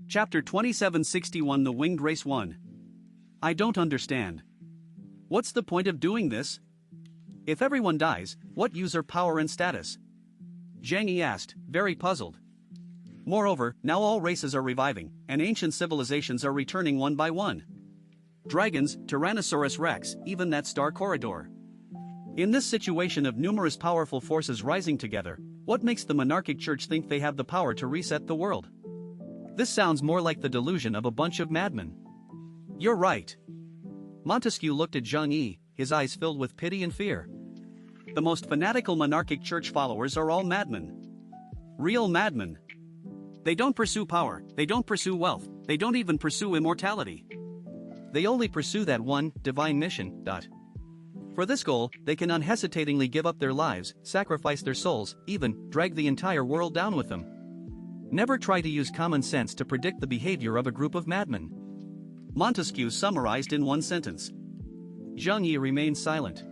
Chapter 2761 The Winged Race 1. I don't understand. What's the point of doing this? If everyone dies, what use are power and status? Zhang Yi asked, very puzzled. Moreover, now all races are reviving, and ancient civilizations are returning one by one. Dragons, Tyrannosaurus Rex, even that star corridor. In this situation of numerous powerful forces rising together, what makes the monarchic church think they have the power to reset the world? This sounds more like the delusion of a bunch of madmen. You're right. Montesquieu looked at Zhang Yi, his eyes filled with pity and fear. The most fanatical monarchic church followers are all madmen. Real madmen. They don't pursue power, they don't pursue wealth, they don't even pursue immortality. They only pursue that one, divine mission. For this goal, they can unhesitatingly give up their lives, sacrifice their souls, even drag the entire world down with them. Never try to use common sense to predict the behavior of a group of madmen. Montesquieu summarized in one sentence. Zhang Yi remained silent.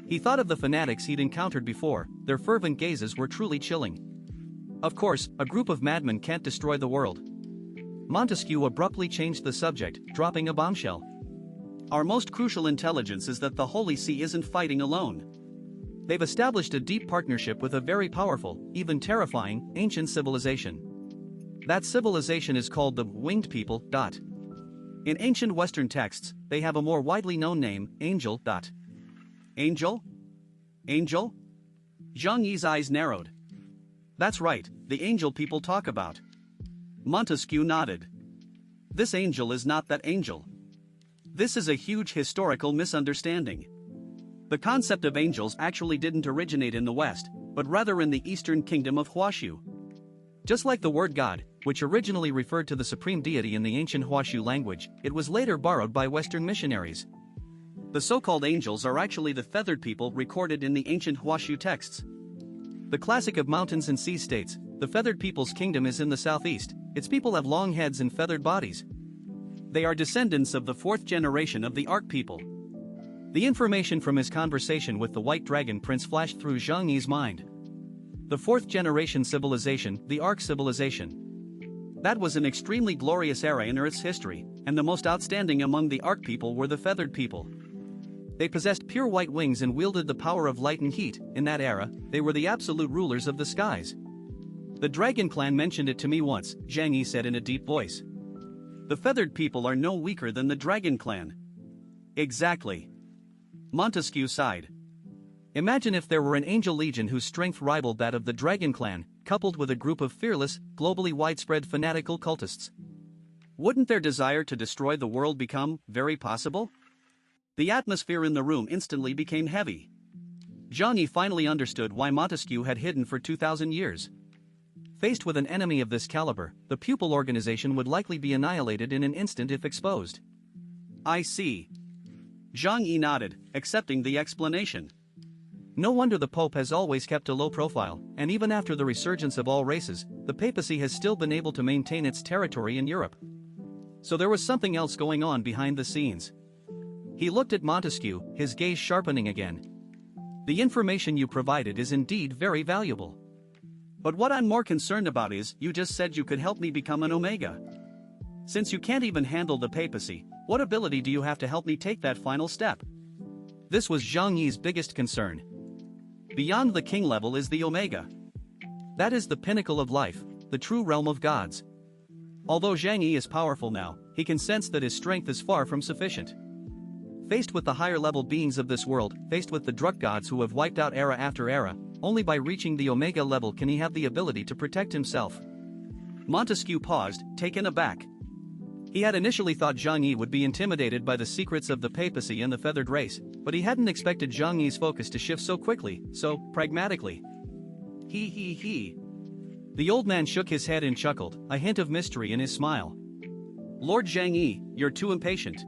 He thought of the fanatics he'd encountered before, their fervent gazes were truly chilling. Of course, a group of madmen can't destroy the world. Montesquieu abruptly changed the subject, dropping a bombshell. Our most crucial intelligence is that the Holy See isn't fighting alone. They've established a deep partnership with a very powerful, even terrifying, ancient civilization. That civilization is called the Winged People. In ancient Western texts, they have a more widely known name, Angel. Angel? Angel? Zhang Yi's eyes narrowed. That's right, the angel people talk about. Montesquieu nodded. This angel is not that angel. This is a huge historical misunderstanding. The concept of angels actually didn't originate in the West, but rather in the Eastern kingdom of Huashu. Just like the word God, which originally referred to the supreme deity in the ancient Huashu language, it was later borrowed by Western missionaries. The so-called angels are actually the feathered people recorded in the ancient Huashu texts. The classic of mountains and seas states, the feathered people's kingdom is in the southeast, its people have long heads and feathered bodies. They are descendants of the fourth generation of the Ark people. The information from his conversation with the White Dragon Prince flashed through Zhang Yi's mind. The fourth generation civilization, the Ark civilization. That was an extremely glorious era in Earth's history, and the most outstanding among the Ark people were the feathered people. They possessed pure white wings and wielded the power of light and heat. In that era, they were the absolute rulers of the skies. The Dragon Clan mentioned it to me once, Zhang Yi said in a deep voice. The feathered people are no weaker than the Dragon Clan. Exactly. Montesquieu sighed. Imagine if there were an angel legion whose strength rivaled that of the Dragon Clan, coupled with a group of fearless, globally widespread fanatical cultists. Wouldn't their desire to destroy the world become very possible? The atmosphere in the room instantly became heavy. Zhang Yi finally understood why Montesquieu had hidden for 2,000 years. Faced with an enemy of this caliber, the pupil organization would likely be annihilated in an instant if exposed. I see. Zhang Yi nodded, accepting the explanation. No wonder the Pope has always kept a low profile, and even after the resurgence of all races, the papacy has still been able to maintain its territory in Europe. So there was something else going on behind the scenes. He looked at Montesquieu, his gaze sharpening again. The information you provided is indeed very valuable. But what I'm more concerned about is, you just said you could help me become an Omega. Since you can't even handle the papacy, what ability do you have to help me take that final step? This was Zhang Yi's biggest concern. Beyond the king level is the Omega. That is the pinnacle of life, the true realm of gods. Although Zhang Yi is powerful now, he can sense that his strength is far from sufficient. Faced with the higher level beings of this world, faced with the drug gods who have wiped out era after era, only by reaching the Omega level can he have the ability to protect himself. Montesquieu paused, taken aback. He had initially thought Zhang Yi would be intimidated by the secrets of the papacy and the feathered race, but he hadn't expected Zhang Yi's focus to shift so quickly, so pragmatically. He. The old man shook his head and chuckled, a hint of mystery in his smile. Lord Zhang Yi, you're too impatient.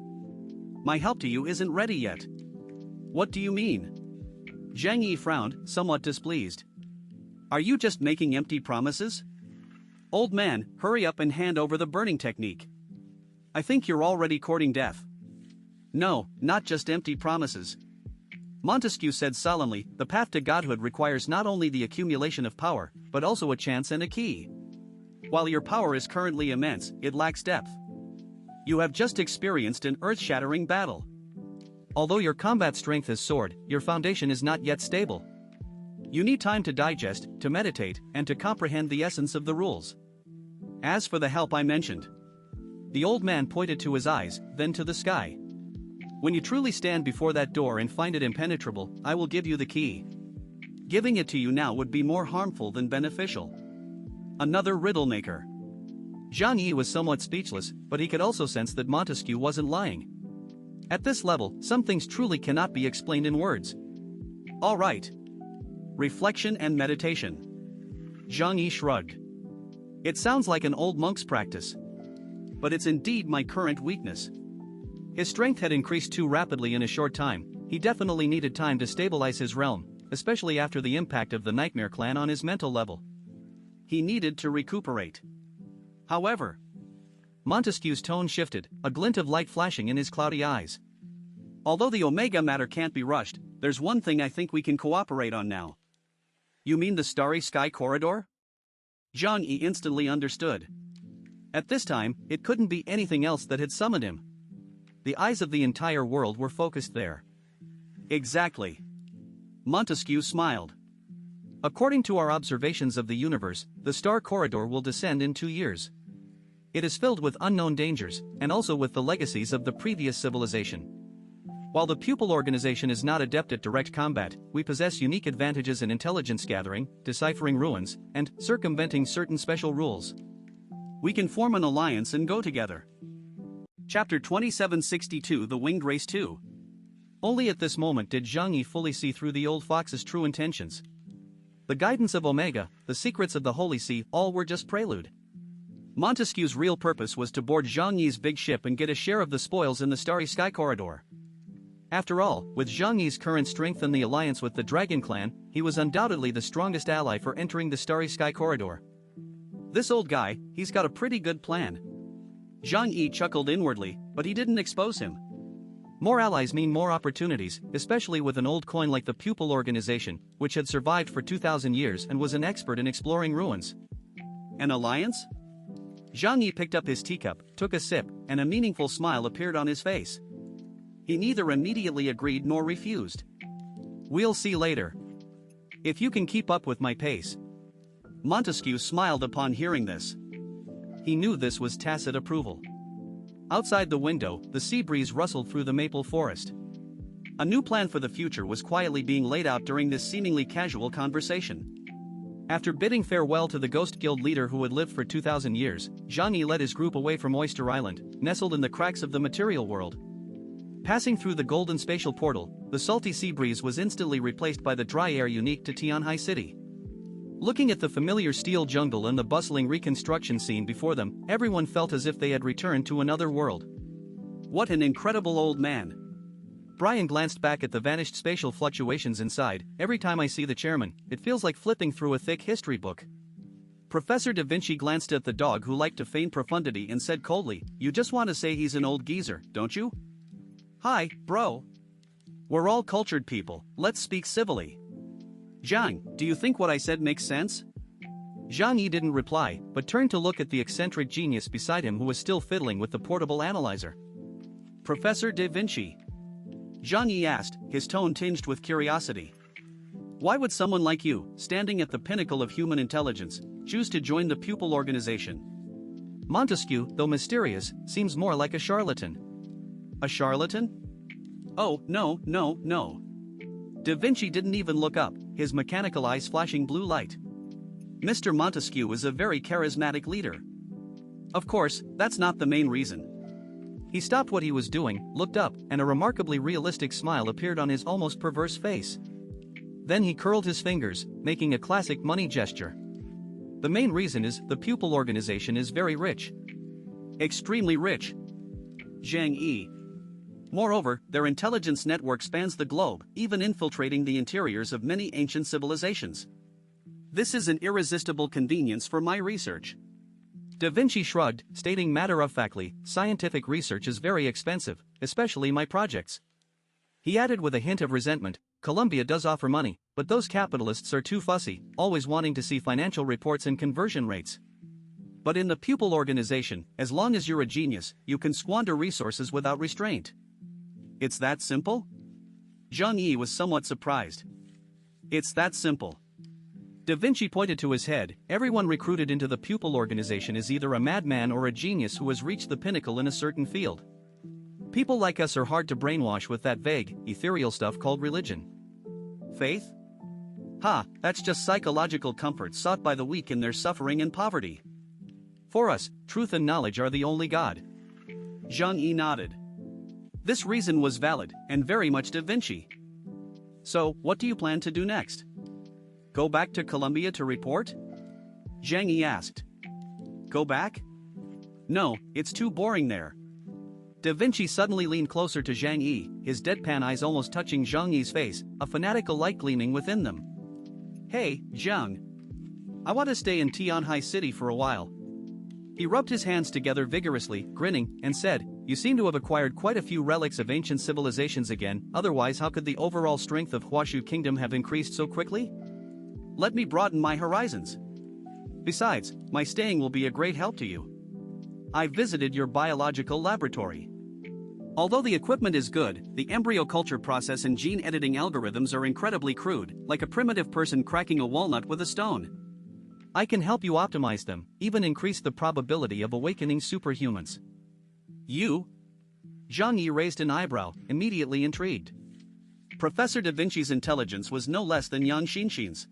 My help to you isn't ready yet. What do you mean? Zhang Yi frowned, somewhat displeased. Are you just making empty promises? Old man, hurry up and hand over the burning technique. I think you're already courting death. No, not just empty promises. Montesquieu said solemnly, the path to godhood requires not only the accumulation of power, but also a chance and a key. While your power is currently immense, it lacks depth. You have just experienced an earth-shattering battle. Although your combat strength has soared, your foundation is not yet stable. You need time to digest, to meditate, and to comprehend the essence of the rules. As for the help I mentioned, the old man pointed to his eyes, then to the sky. When you truly stand before that door and find it impenetrable, I will give you the key. Giving it to you now would be more harmful than beneficial. Another riddle maker. Zhang Yi was somewhat speechless, but he could also sense that Montesquieu wasn't lying. At this level, some things truly cannot be explained in words. All right. Reflection and meditation. Zhang Yi shrugged. It sounds like an old monk's practice. But it's indeed my current weakness. His strength had increased too rapidly in a short time. He definitely needed time to stabilize his realm, especially after the impact of the Nightmare Clan on his mental level. He needed to recuperate. However, Montesquieu's tone shifted, a glint of light flashing in his cloudy eyes. Although the Omega matter can't be rushed, there's one thing I think we can cooperate on now. You mean the Starry Sky Corridor? Zhang Yi instantly understood. At this time, it couldn't be anything else that had summoned him. The eyes of the entire world were focused there. Exactly. Montesquieu smiled. According to our observations of the universe, the star corridor will descend in 2 years. It is filled with unknown dangers, and also with the legacies of the previous civilization. While the pupil organization is not adept at direct combat, we possess unique advantages in intelligence gathering, deciphering ruins, and circumventing certain special rules. We can form an alliance and go together. Chapter 2762 The Winged Race 2. Only at this moment did Zhang Yi fully see through the old fox's true intentions. The guidance of Omega, the secrets of the Holy See, all were just prelude. Montesquieu's real purpose was to board Zhang Yi's big ship and get a share of the spoils in the Starry Sky Corridor. After all, with Zhang Yi's current strength and the alliance with the Dragon Clan, he was undoubtedly the strongest ally for entering the Starry Sky Corridor. This old guy, he's got a pretty good plan. Zhang Yi chuckled inwardly, but he didn't expose him. More allies mean more opportunities, especially with an old coin like the Pupil Organization, which had survived for 2,000 years and was an expert in exploring ruins. An alliance? Zhang Yi picked up his teacup, took a sip, and a meaningful smile appeared on his face. He neither immediately agreed nor refused. We'll see later. If you can keep up with my pace. Montesquieu smiled upon hearing this. He knew this was tacit approval. Outside the window, the sea breeze rustled through the maple forest. A new plan for the future was quietly being laid out during this seemingly casual conversation. After bidding farewell to the Ghost Guild leader who had lived for 2,000 years, Zhang Yi led his group away from Oyster Island, nestled in the cracks of the material world. Passing through the golden spatial portal, the salty sea breeze was instantly replaced by the dry air unique to Tianhai City. Looking at the familiar steel jungle and the bustling reconstruction scene before them, everyone felt as if they had returned to another world. What an incredible old man. Brian glanced back at the vanished spatial fluctuations inside. Every time I see the chairman, it feels like flipping through a thick history book. Professor Da Vinci glanced at the dog who liked to feign profundity and said coldly, "You just want to say he's an old geezer, don't you?" "Hi, bro. We're all cultured people, let's speak civilly." "Zhang, do you think what I said makes sense?" Zhang Yi didn't reply, but turned to look at the eccentric genius beside him who was still fiddling with the portable analyzer. "Professor Da Vinci?" Zhang Yi asked, his tone tinged with curiosity. "Why would someone like you, standing at the pinnacle of human intelligence, choose to join the pupil organization?" Montesquieu, though mysterious, seems more like a charlatan. "A charlatan? Oh, no. Da Vinci didn't even look up, his mechanical eyes flashing blue light. Mr. Montesquieu is a very charismatic leader. Of course, that's not the main reason. He stopped what he was doing, looked up, and a remarkably realistic smile appeared on his almost perverse face. Then he curled his fingers, making a classic money gesture. The main reason is the pupil organization is very rich. Extremely rich. Zhang Yi. Moreover, their intelligence network spans the globe, even infiltrating the interiors of many ancient civilizations. This is an irresistible convenience for my research. Da Vinci shrugged, stating matter-of-factly, "Scientific research is very expensive, especially my projects." He added with a hint of resentment, "Columbia does offer money, but those capitalists are too fussy, always wanting to see financial reports and conversion rates." But in the pupil organization, as long as you're a genius, you can squander resources without restraint. It's that simple? Zhang Yi was somewhat surprised. It's that simple. Da Vinci pointed to his head. Everyone recruited into the pupil organization is either a madman or a genius who has reached the pinnacle in a certain field. People like us are hard to brainwash with that vague, ethereal stuff called religion. Faith? Ha, that's just psychological comfort sought by the weak in their suffering and poverty. For us, truth and knowledge are the only God. Zhang Yi nodded. This reason was valid, and very much Da Vinci. So, what do you plan to do next? Go back to Columbia to report? Zhang Yi asked. Go back? No, it's too boring there. Da Vinci suddenly leaned closer to Zhang Yi, his deadpan eyes almost touching Zhang Yi's face, a fanatical light gleaming within them. Hey, Zhang. I want to stay in Tianhai City for a while. He rubbed his hands together vigorously, grinning, and said, You seem to have acquired quite a few relics of ancient civilizations again, otherwise how could the overall strength of Huashu Kingdom have increased so quickly? Let me broaden my horizons. Besides, my staying will be a great help to you. I visited your biological laboratory. Although the equipment is good, the embryo culture process and gene editing algorithms are incredibly crude, like a primitive person cracking a walnut with a stone. I can help you optimize them, even increase the probability of awakening superhumans. You? Zhang Yi raised an eyebrow, immediately intrigued. Professor Da Vinci's intelligence was no less than Yang Xinxin's.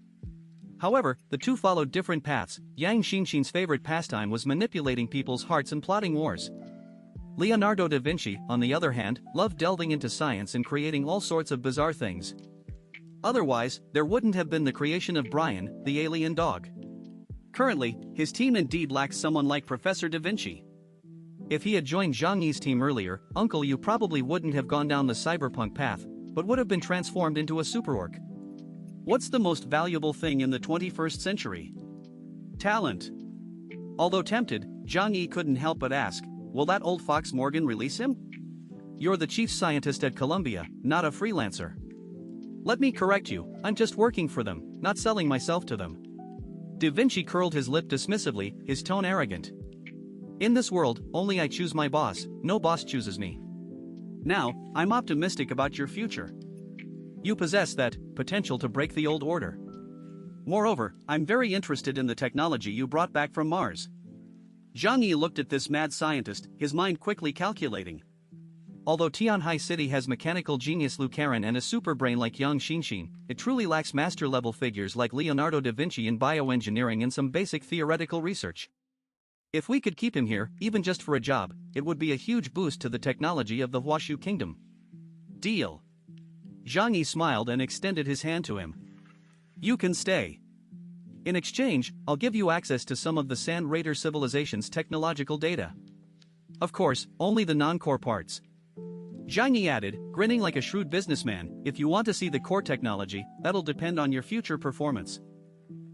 However, the two followed different paths. Yang Xinxin's favorite pastime was manipulating people's hearts and plotting wars. Leonardo da Vinci, on the other hand, loved delving into science and creating all sorts of bizarre things. Otherwise, there wouldn't have been the creation of Brian, the alien dog. Currently, his team indeed lacks someone like Professor Da Vinci. If he had joined Zhang Yi's team earlier, Uncle Yu probably wouldn't have gone down the cyberpunk path, but would have been transformed into a superorc. What's the most valuable thing in the 21st century? Talent. Although tempted, Zhang Yi couldn't help but ask, will that old fox Morgan release him? You're the chief scientist at Columbia, not a freelancer. Let me correct you, I'm just working for them, not selling myself to them. Da Vinci curled his lip dismissively, his tone arrogant. In this world, only I choose my boss, no boss chooses me. Now, I'm optimistic about your future. You possess that potential to break the old order. Moreover, I'm very interested in the technology you brought back from Mars. Zhang Yi looked at this mad scientist, his mind quickly calculating. Although Tianhai City has mechanical genius Lu Karen and a superbrain like Yang Xinxin, it truly lacks master-level figures like Leonardo da Vinci in bioengineering and some basic theoretical research. If we could keep him here, even just for a job, it would be a huge boost to the technology of the Huashu Kingdom. Deal. Zhang Yi smiled and extended his hand to him. You can stay. In exchange, I'll give you access to some of the Sand Raider civilization's technological data. Of course, only the non-core parts. Zhang Yi added, grinning like a shrewd businessman, if you want to see the core technology, that'll depend on your future performance.